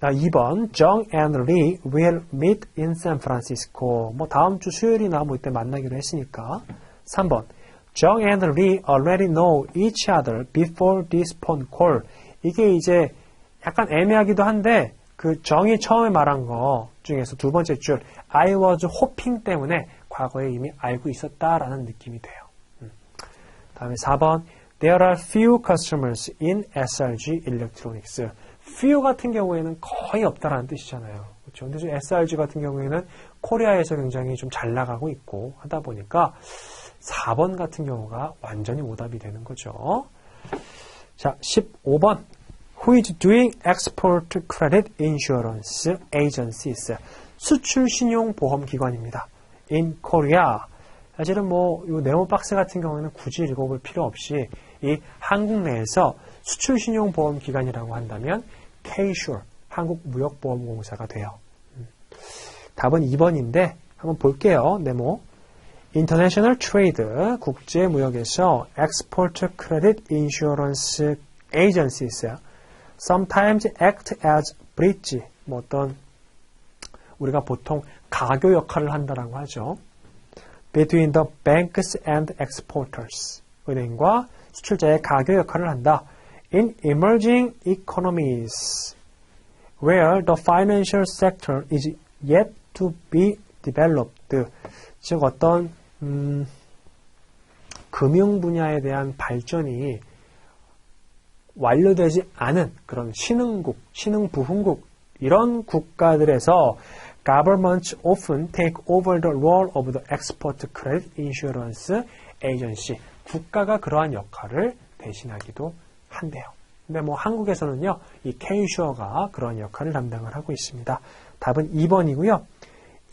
2번. John and Lee will meet in San Francisco. 뭐 다음 주 수요일이나 뭐 이때 만나기로 했으니까. 3번. John and Lee already know each other before this phone call. 이게 이제 약간 애매하기도 한데 그 정이 처음에 말한 거 중에서 두 번째 줄 I was hoping 때문에 과거에 이미 알고 있었다라는 느낌이 돼요. 다음에 4번 There are few customers in SRG Electronics. few 같은 경우에는 거의 없다라는 뜻이잖아요. 그렇죠? 근데 SRG 같은 경우에는 코리아에서 굉장히 좀 잘 나가고 있고 하다 보니까 4번 같은 경우가 완전히 오답이 되는 거죠. 자, 15번. Who is doing export credit insurance agencies? 수출 신용 보험 기관입니다. In Korea. 사실은 뭐, 이 네모 박스 같은 경우에는 굳이 읽어볼 필요 없이 이 한국 내에서 수출 신용 보험 기관이라고 한다면 K-SURE, 한국무역보험공사가 돼요. 답은 2번인데 한번 볼게요. 네모. International Trade, 국제무역에서 Export Credit Insurance Agencies sometimes act as bridge, 뭐 어떤 우리가 보통 가교 역할을 한다라고 하죠. Between the banks and exporters, 은행과 수출자의 가교 역할을 한다. In emerging economies, where the financial sector is yet to be developed, 즉 어떤 금융 분야에 대한 발전이 완료되지 않은 그런 신흥국, 신흥부흥국 이런 국가들에서 governments often take over the role of the export credit insurance agency. 국가가 그러한 역할을 대신하기도 한대요. 근데 뭐 한국에서는요, 이 K-SURE가 그런 역할을 담당을 하고 있습니다. 답은 2번이고요.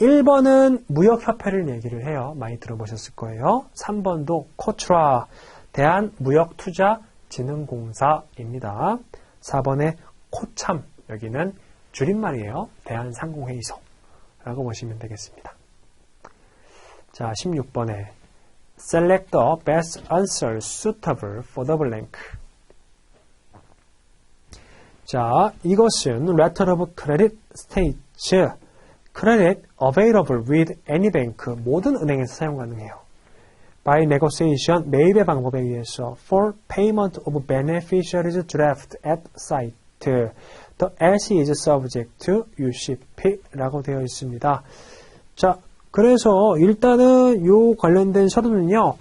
1번은 무역협회를 얘기를 해요. 많이 들어보셨을 거예요. 3번도 코트라, 대한무역투자진흥공사입니다. 4번의 코참, 여기는 줄임말이에요. 대한상공회의소라고 보시면 되겠습니다. 자, 16번에 Select the best answer suitable for the blank. 자, 이것은 letter of credit states credit available with any bank, 모든 은행에서 사용 가능해요. By negotiation, 매입의 방법에 의해서 for payment of beneficiaries draft at site, the LC is subject to UCP라고 되어 있습니다. 자, 그래서 일단은 요 관련된 서류는요,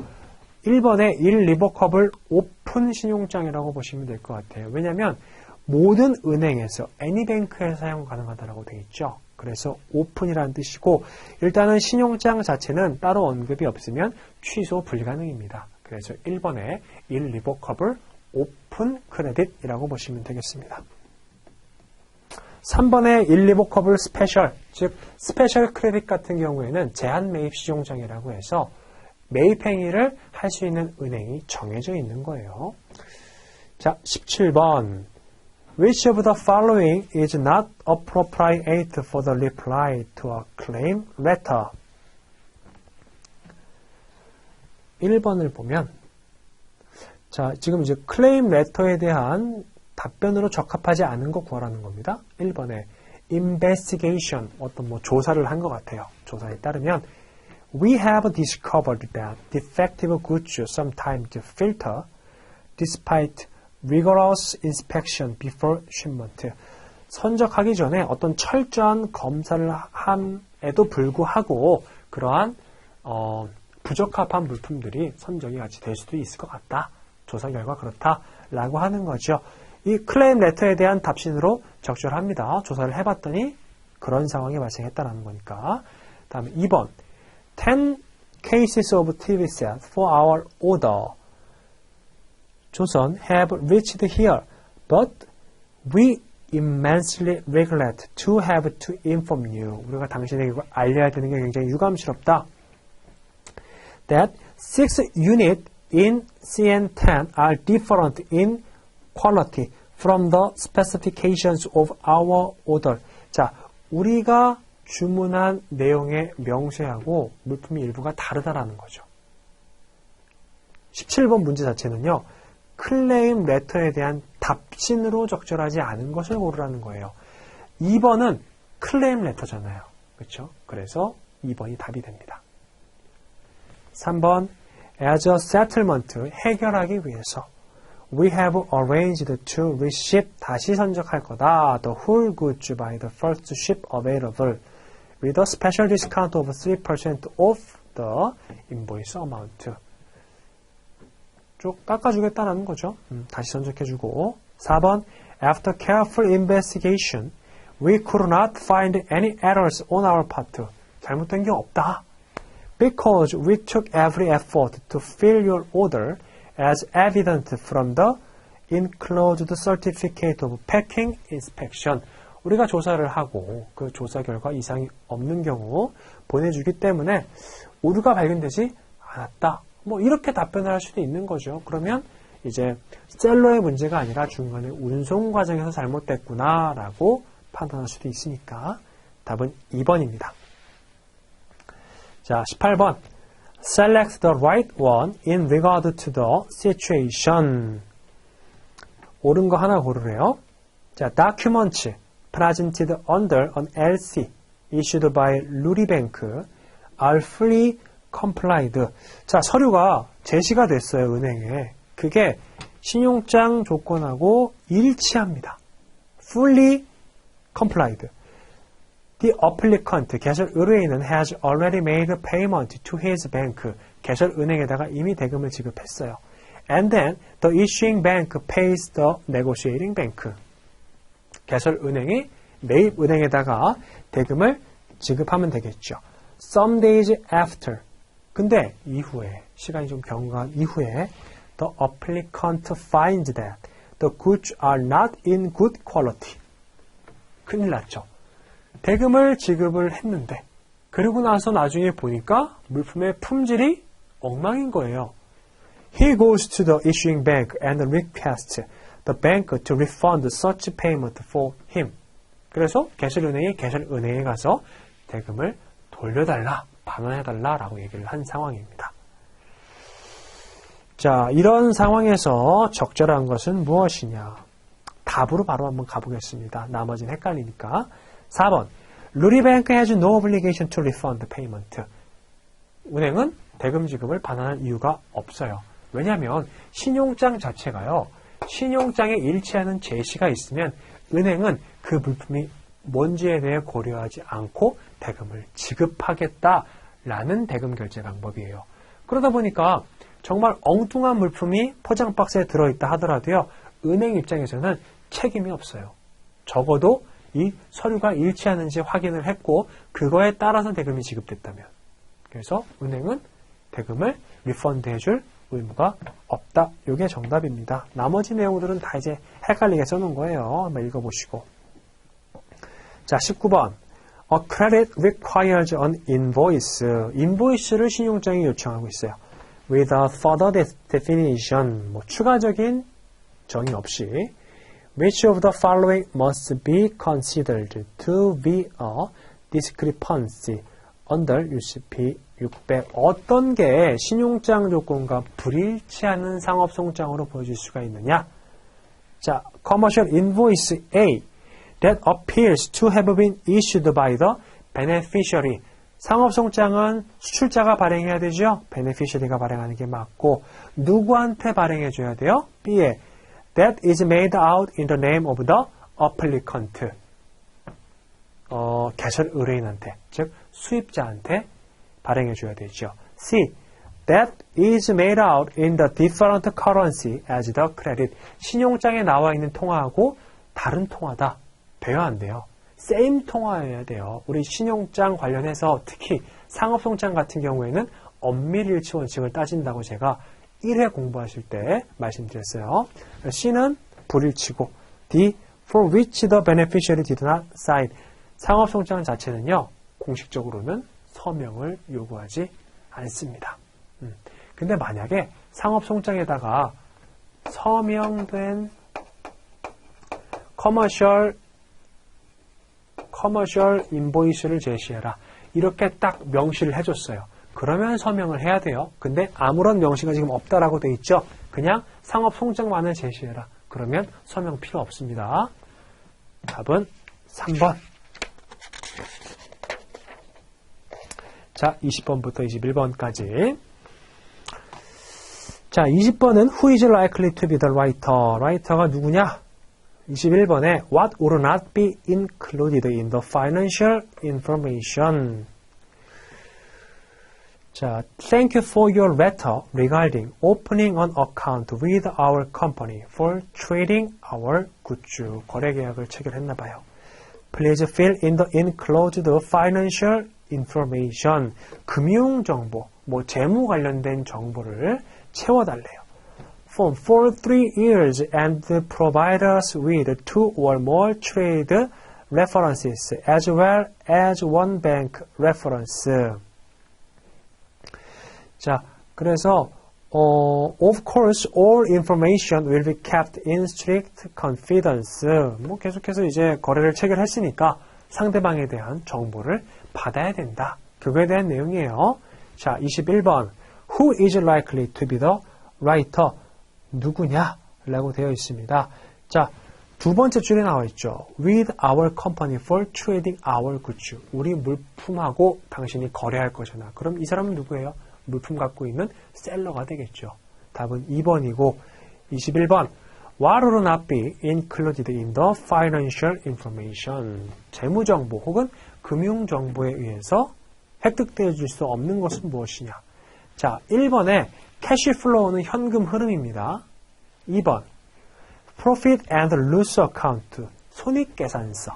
1번에 irrevocable 오픈 신용장이라고 보시면 될 것 같아요. 왜냐하면 모든 은행에서 애니뱅크에서 사용 가능하다라고 되어 있죠. 그래서 오픈이라는 뜻이고 일단은 신용장 자체는 따로 언급이 없으면 취소 불가능입니다. 그래서 1번에 irrevocable 오픈 크레딧이라고 보시면 되겠습니다. 3번에 irrevocable special, 즉 스페셜 크레딧 같은 경우에는 제한 매입 신용장이라고 해서 매입 행위를 할 수 있는 은행이 정해져 있는 거예요. 자, 17번. Which of the following is not appropriate for the reply to a claim letter? 1번을 보면, 자, 지금 이제 클레임 레터에 대한 답변으로 적합하지 않은 거 구하라는 겁니다. 1번에 investigation, 어떤 뭐 조사를 한 것 같아요. 조사에 따르면 We have discovered that defective goods sometimes filter despite rigorous inspection before shipment. 선적하기 전에 어떤 철저한 검사를 함에도 불구하고 그러한 부적합한 물품들이 선적이 같이 될 수도 있을 것 같다. 조사 결과 그렇다라고 하는 거죠. 이 클레임 레터에 대한 답신으로 적절합니다. 조사를 해봤더니 그런 상황이 발생했다는 거니까. 다음에 2번. 10 cases of TV set for our order. 조선 have reached here, but we immensely regret to have to inform you. 우리가 당신에게 알려야 되는 게 굉장히 유감스럽다. That 6 units in CN10 are different in quality from the specifications of our order. 자, 우리가 주문한 내용의 명세하고 물품의 일부가 다르다라는 거죠. 17번 문제 자체는요. 클레임 레터에 대한 답신으로 적절하지 않은 것을 고르라는 거예요. 2번은 클레임 레터잖아요. 그렇죠? 그래서 2번이 답이 됩니다. 3번 As a settlement, 해결하기 위해서 We have arranged to receive, 다시 선적할 거다. The whole goods by the first ship available with a special discount of 3% off the invoice amount. 쭉 깎아주겠다는 거죠. 다시 선적해주고. 4번 After careful investigation, we could not find any errors on our part. 잘못된 게 없다. Because we took every effort to fill your order as evident from the enclosed certificate of packing inspection. 우리가 조사를 하고 그 조사 결과 이상이 없는 경우 보내주기 때문에 오류가 발견되지 않았다. 뭐 이렇게 답변을 할 수도 있는 거죠. 그러면 이제 셀러의 문제가 아니라 중간에 운송 과정에서 잘못됐구나 라고 판단할 수도 있으니까 답은 2번입니다. 자, 18번 Select the right one in regard to the situation. 옳은 거 하나 고르래요. 자, documents presented under an LC issued by Luribank are fully complied. 자, 서류가 제시가 됐어요, 은행에. 그게 신용장 조건하고 일치합니다. fully complied. The applicant, 개설 의뢰인은 has already made a payment to his bank. 개설 은행에다가 이미 대금을 지급했어요. And then the issuing bank pays the negotiating bank. 개설 은행이 매입 은행에다가 대금을 지급하면 되겠죠. Some days after. 근데 이후에, 시간이 좀 경과한 이후에 the applicant finds that the goods are not in good quality. 큰일 났죠. 대금을 지급을 했는데 그리고 나서 나중에 보니까 물품의 품질이 엉망인 거예요. He goes to the issuing bank and requests the bank to refund such payment for him. 그래서 개설은행이 개설은행에 가서 대금을 돌려달라, 반환해달라라고 얘기를 한 상황입니다. 자, 이런 상황에서 적절한 것은 무엇이냐? 답으로 바로 한번 가보겠습니다. 나머지는 헷갈리니까. 4번. Luribank has no obligation to refund payment. 은행은 대금 지급을 반환할 이유가 없어요. 왜냐하면 신용장 자체가요. 신용장에 일치하는 제시가 있으면 은행은 그 물품이 뭔지에 대해 고려하지 않고 대금을 지급하겠다라는 대금 결제 방법이에요. 그러다 보니까 정말 엉뚱한 물품이 포장 박스에 들어있다 하더라도요. 은행 입장에서는 책임이 없어요. 적어도 이 서류가 일치하는지 확인을 했고 그거에 따라서 대금이 지급됐다면. 그래서 은행은 대금을 리펀드 해줄 의무가 없다. 이게 정답입니다. 나머지 내용들은 다 이제 헷갈리게 써놓은 거예요. 한번 읽어보시고. 자, 19번. A credit requires an invoice. 인보이스를 신용장이 요청하고 있어요. With a further definition. 뭐 추가적인 정의 없이. Which of the following must be considered to be a discrepancy under UCP 600? 어떤 게 신용장 조건과 불일치하는 상업송장으로 보여질 수가 있느냐? 자, commercial invoice A that appears to have been issued by the beneficiary. 상업송장은 수출자가 발행해야 되죠? beneficiary가 발행하는 게 맞고 누구한테 발행해줘야 돼요? B에 that is made out in the name of the applicant. 개설 의뢰인한테, 즉 수입자한테 발행해줘야 되죠. C. That is made out in the different currency as the credit. 신용장에 나와 있는 통화하고 다른 통화다. 돼야 안 돼요. same 통화여야 돼요. 우리 신용장 관련해서 특히 상업송장 같은 경우에는 엄밀일치 원칙을 따진다고 제가 1회 공부하실 때 말씀드렸어요. C는 불일치고 D. For which the beneficiary did not sign. 상업송장 자체는요. 공식적으로는 서명을 요구하지 않습니다. 근데 만약에 상업송장에다가 서명된 커머셜 인보이스를 제시해라. 이렇게 딱 명시를 해줬어요. 그러면 서명을 해야 돼요. 근데 아무런 명시가 지금 없다라고 돼 있죠. 그냥 상업 송장만을 제시해라. 그러면 서명 필요 없습니다. 답은 3번. 자, 20번부터 21번까지. 자, 20번은 Who is likely to be the writer? 라이터가 누구냐? 21번에 What would not be included in the financial information? 자, Thank you for your letter regarding opening an account with our company for trading our goods. 거래 계약을 체결했나 봐요. Please fill in the enclosed financial information. 금융 정보, 재무 관련된 정보를 채워달래요. Form for 3 years and provide us with 2 or more trade references as well as 1 bank reference. 자, 그래서 of course all information will be kept in strict confidence. 계속해서 이제 거래를 체결했으니까 상대방에 대한 정보를 받아야 된다. 그거에 대한 내용이에요. 자, 21번. Who is likely to be the writer? 누구냐? 라고 되어 있습니다. 자, 두 번째 줄에 나와 있죠. With our company for trading our goods. 우리 물품하고 당신이 거래할 거잖아. 그럼 이 사람은 누구예요? 물품 갖고 있는 셀러가 되겠죠. 답은 2번이고 21번. What would not be included in the financial information? 재무정보 혹은 금융정보에 의해서 획득되어 줄 수 없는 것은 무엇이냐? 자, 1번에 캐시플로우는 현금 흐름입니다. 2번 Profit and Loss Account 손익계산서.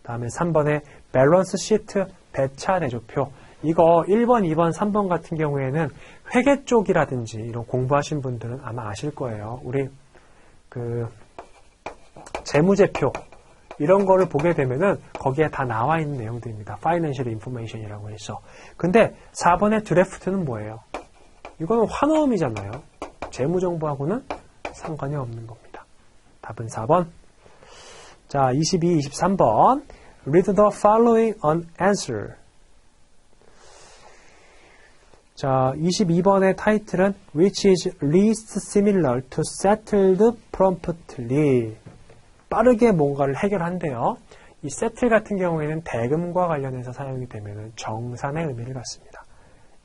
다음에 3번에 밸런스 시트 배차 대조표. 이거 1번, 2번, 3번 같은 경우에는 회계 쪽이라든지 이런 공부하신 분들은 아마 아실 거예요. 우리 재무제표 이런 거를 보게 되면은 거기에 다 나와 있는 내용들입니다. Financial Information이라고 해서. 근데 4번의 드래프트는 뭐예요? 이거는 환호음이잖아요. 재무정보하고는 상관이 없는 겁니다. 답은 4번. 자, 22, 23번. Read the following on answer. 자, 22번의 타이틀은 Which is least similar to settled promptly. 빠르게 뭔가를 해결한대요. 이 settle 같은 경우에는 대금과 관련해서 사용이 되면 정산의 의미를 갖습니다.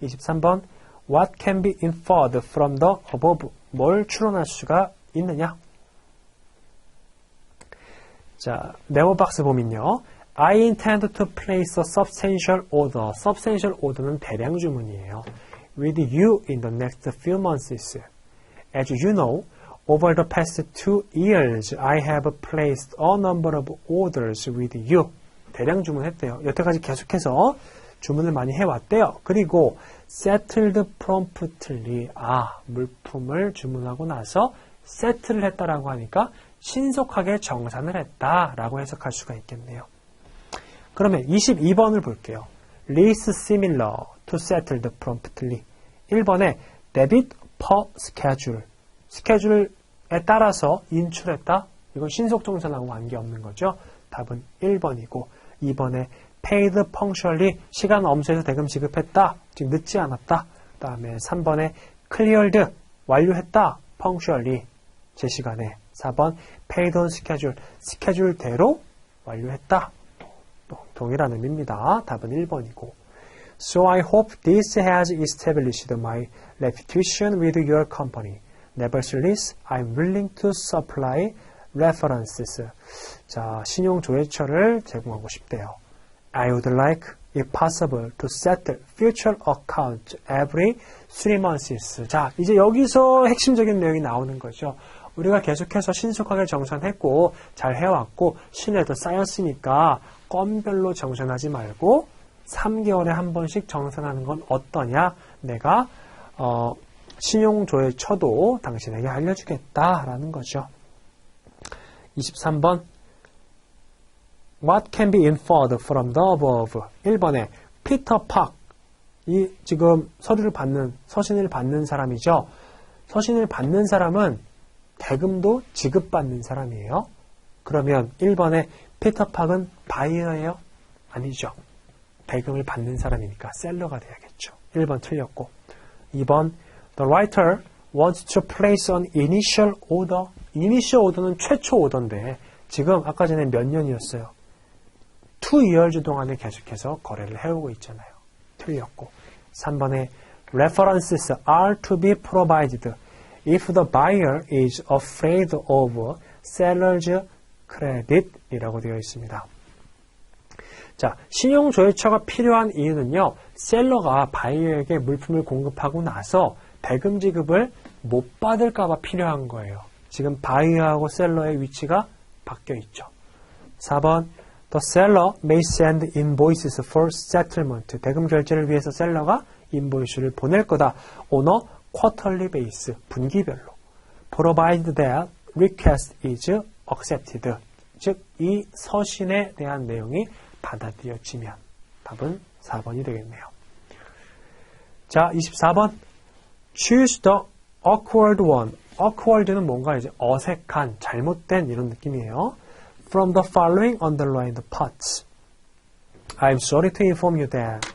23번 What can be inferred from the above? 뭘 추론할 수가 있느냐? 자, 네모 박스 보면요. I intend to place a substantial order. Substantial order는 대량 주문이에요. With you in the next few months. As you know, over the past 2 years, I have placed a number of orders with you. 대량 주문했대요. 여태까지 계속해서 주문을 많이 해왔대요. 그리고 settled promptly. 물품을 주문하고 나서 세트를 했다라고 하니까 신속하게 정산을 했다라고 해석할 수가 있겠네요. 그러면 22번을 볼게요. Least similar to settled promptly. 1번에 debit per schedule. 스케줄에 따라서 인출했다. 이건 신속 정산하고 관계없는 거죠. 답은 1번이고 2번에 paid punctually. 시간 엄수해서 대금 지급했다. 즉 늦지 않았다. 그 다음에 3번에 cleared. 완료했다. punctually. 제 시간에. 4번 paid on schedule. 스케줄대로 완료했다. 동일한 의미입니다. 답은 1번이고. So I hope this has established my reputation with your company. Nevertheless, I'm willing to supply references. 자, 신용조회처를 제공하고 싶대요. I would like, if possible, to settle future accounts every 3 months. 자, 이제 여기서 핵심적인 내용이 나오는 거죠. 우리가 계속해서 신속하게 정산했고 잘 해왔고 신뢰도 쌓였으니까 건별로 정산하지 말고 3개월에 한 번씩 정산하는 건 어떠냐? 내가 신용조회처도 당신에게 알려주겠다라는 거죠. 23번 What can be inferred from the above? 1번에 피터 팍. 이 지금 서신을 받는 사람이죠. 서신을 받는 사람은 대금도 지급받는 사람이에요. 그러면 1번에 피터팍은 바이어예요? 아니죠. 대금을 받는 사람이니까 셀러가 돼야겠죠. 1번 틀렸고. 2번 The writer wants to place an initial order. initial order는 최초 오더인데 지금 아까 전에 몇 년이었어요? 2 years 동안에 계속해서 거래를 해오고 있잖아요. 틀렸고. 3번에 references are to be provided if the buyer is afraid of seller's credit 이라고 되어 있습니다. 자, 신용조회처가 필요한 이유는요. 셀러가 바이어에게 물품을 공급하고 나서 대금 지급을 못 받을까 봐 필요한 거예요. 지금 바이어하고 셀러의 위치가 바뀌어 있죠. 4번 The seller may send invoices for settlement. 대금 결제를 위해서 셀러가 인보이스를 보낼 거다. on a quarterly base. 분기별로. provided that request is accepted. 즉, 이 서신에 대한 내용이 받아들여지면 답은 4번이 되겠네요. 자, 24번. Choose the awkward one. awkward는 뭔가 이제 어색한, 잘못된 이런 느낌이에요. From the following underlined parts. I'm sorry to inform you that.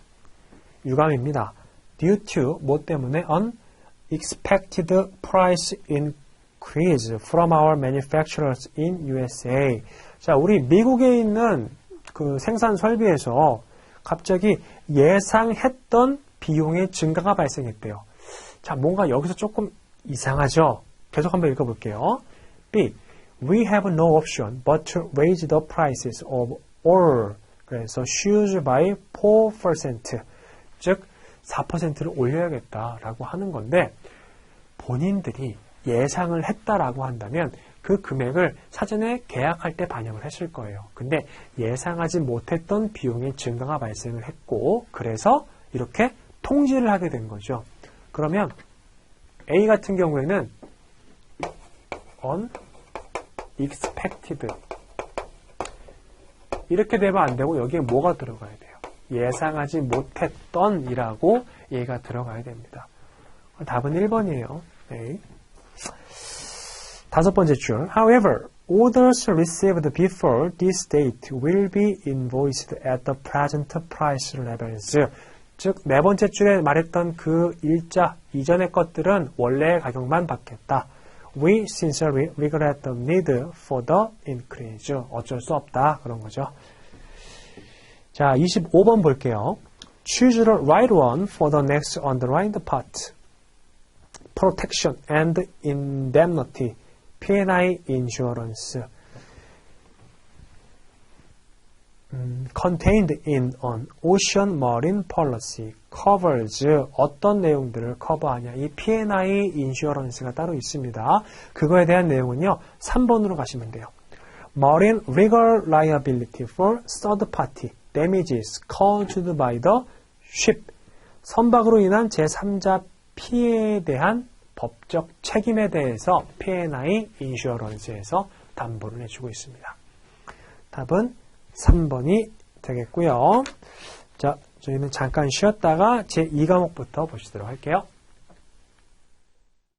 유감입니다. Due to 뭐 때문에 unexpected price increase from our manufacturers in USA. 자, 우리 미국에 있는 그 생산 설비에서 갑자기 예상했던 비용의 증가가 발생했대요. 자, 뭔가 여기서 조금 이상하죠? 계속 한번 읽어볼게요. B. We have no option but to raise the prices of all. 그래서 shoes by 4%. 즉, 4%를 올려야겠다라고 하는 건데 본인들이 예상을 했다라고 한다면 그 금액을 사전에 계약할 때 반영을 했을 거예요. 근데 예상하지 못했던 비용의 증가가 발생을 했고 그래서 이렇게 통지를 하게 된 거죠. 그러면 A 같은 경우에는 unexpected 이렇게 되면 안 되고 여기에 뭐가 들어가야 돼요? 예상하지 못했던 이라고 얘가 들어가야 됩니다. 답은 1번이에요. 네. 다섯 번째 줄. However, orders received before this date will be invoiced at the present price levels. 즉, 네 번째 줄에 말했던 그 일자 이전의 것들은 원래의 가격만 받겠다. We sincerely regret the need for the increase. 어쩔 수 없다. 그런 거죠. 자, 25번 볼게요. Choose the right one for the next underlined part. Protection and indemnity. P&I insurance. Contained in an ocean marine policy. covers. 어떤 내용들을 커버하냐. 이 P&I insurance가 따로 있습니다. 그거에 대한 내용은요. 3번으로 가시면 돼요. Marine legal liability for third party. damages caused by the ship. 선박으로 인한 제3자 피해에 대한 법적 책임에 대해서 P&I 인슈어런스에서 담보를 해주고 있습니다. 답은 3번이 되겠고요. 자, 저희는 잠깐 쉬었다가 제2과목부터 보시도록 할게요.